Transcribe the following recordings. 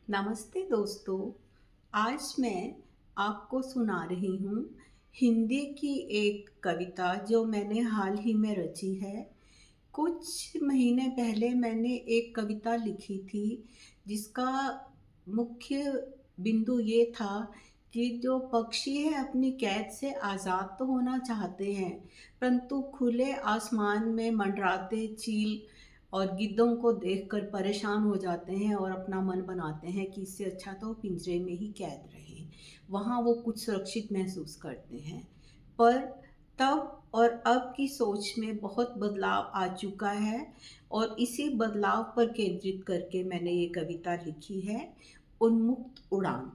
नमस्ते दोस्तों। आज मैं आपको सुना रही हूँ हिंदी की एक कविता जो मैंने हाल ही में रची है। कुछ महीने पहले मैंने एक कविता लिखी थी जिसका मुख्य बिंदु ये था कि जो पक्षी है अपनी कैद से आज़ाद तो होना चाहते हैं, परंतु खुले आसमान में मंडराते चील और गिद्धों को देखकर परेशान हो जाते हैं और अपना मन बनाते हैं कि इससे अच्छा तो पिंजरे में ही कैद रहें। वहाँ वो कुछ सुरक्षित महसूस करते हैं। पर तब और अब की सोच में बहुत बदलाव आ चुका है और इसी बदलाव पर केंद्रित करके मैंने ये कविता लिखी है, उन्मुक्त उड़ान।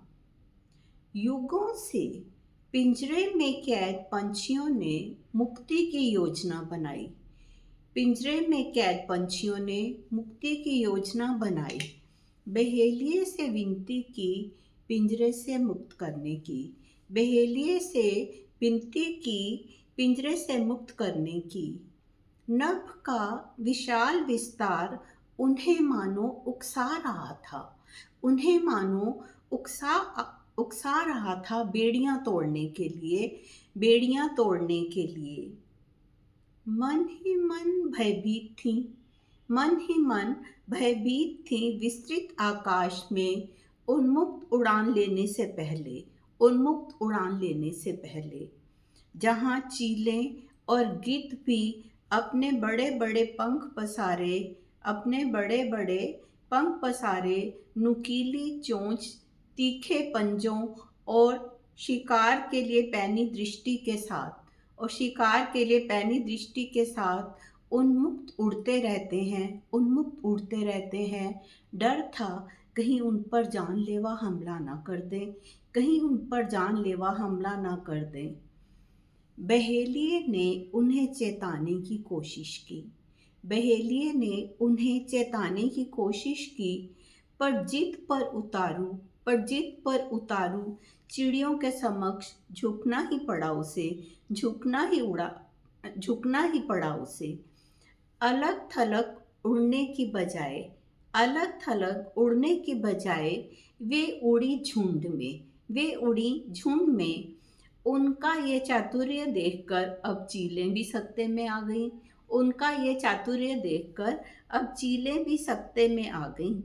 युगों से पिंजरे में कैद पंछियों ने मुक्ति की योजना बनाई। पिंजरे में कैद पंछियों ने मुक्ति की योजना बनाई। बहेलिए से विनती की पिंजरे से मुक्त करने की। बहेलिए से विनती की पिंजरे से मुक्त करने की। नभ का विशाल विस्तार उन्हें मानो उकसा रहा था। उन्हें मानो उकसा उकसा रहा था बेड़ियां तोड़ने के लिए। बेड़ियां तोड़ने के लिए मन ही मन भयभीत थी। मन ही मन भयभीत थी विस्तृत आकाश में उन्मुक्त उड़ान लेने से पहले। उन्मुक्त उड़ान लेने से पहले जहाँ चीलें और गिद्ध भी अपने बड़े बड़े पंख पसारे, अपने बड़े बड़े पंख पसारे, नुकीली चोंच, तीखे पंजों और शिकार के लिए पैनी दृष्टि के साथ शिकार के लिए पैनी दृष्टि के साथ उन्मुक्त उड़ते रहते हैं। उन्मुक्त उड़ते रहते हैं। डर था कहीं उन पर जानलेवा हमला ना कर दें। कहीं उन पर जानलेवा हमला ना कर दें। बहेलिए ने उन्हें चेताने की कोशिश की। बहेलिए ने उन्हें चेताने की कोशिश की, पर जिद पर उतारू चिड़ियों के समक्ष झुकना ही पड़ा उसे। झुकना ही पड़ा उसे। अलग थलग उड़ने की बजाय अलग थलग उड़ने की बजाय वे उड़ी झुंड में। वे उड़ी झुंड में। उनका ये चातुर्य देखकर अब चीलें भी सकते में आ गईं। उनका ये चातुर्य देखकर अब चीलें भी सकते में आ गईं।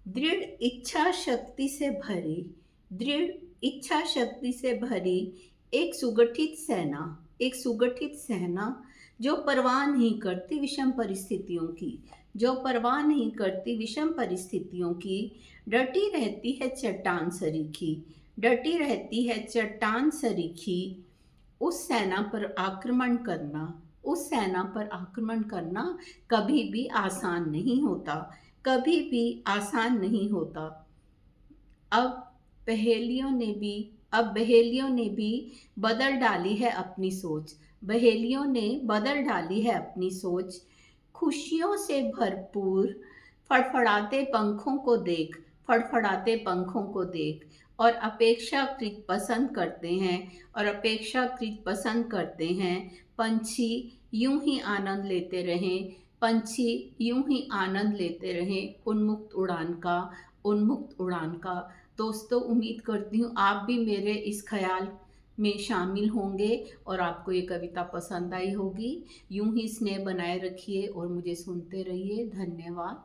दृढ़ इच्छा शक्ति से भरी दृढ़ इच्छा शक्ति से भरी एक सुगठित सेना जो परवाह नहीं करती विषम परिस्थितियों की। जो परवाह नहीं करती विषम परिस्थितियों की। डटी रहती है चट्टान सरीखी। डटी रहती है चट्टान सरीखी। उस सेना पर आक्रमण करना उस सेना पर आक्रमण करना कभी भी आसान नहीं होता। कभी भी आसान नहीं होता। अब बहेलियों ने भी बदल डाली है अपनी सोच। बहेलियों ने बदल डाली है अपनी सोच। खुशियों से भरपूर फड़फड़ाते पंखों को देख फड़फड़ाते पंखों को देख और अपेक्षाकृत पसंद करते हैं। पंछी यूं ही आनंद लेते रहें। पंछी यूं ही आनंद लेते रहें उन्मुक्त उड़ान का। दोस्तों, उम्मीद करती हूँ आप भी मेरे इस ख्याल में शामिल होंगे और आपको ये कविता पसंद आई होगी। यूं ही स्नेह बनाए रखिए और मुझे सुनते रहिए। धन्यवाद।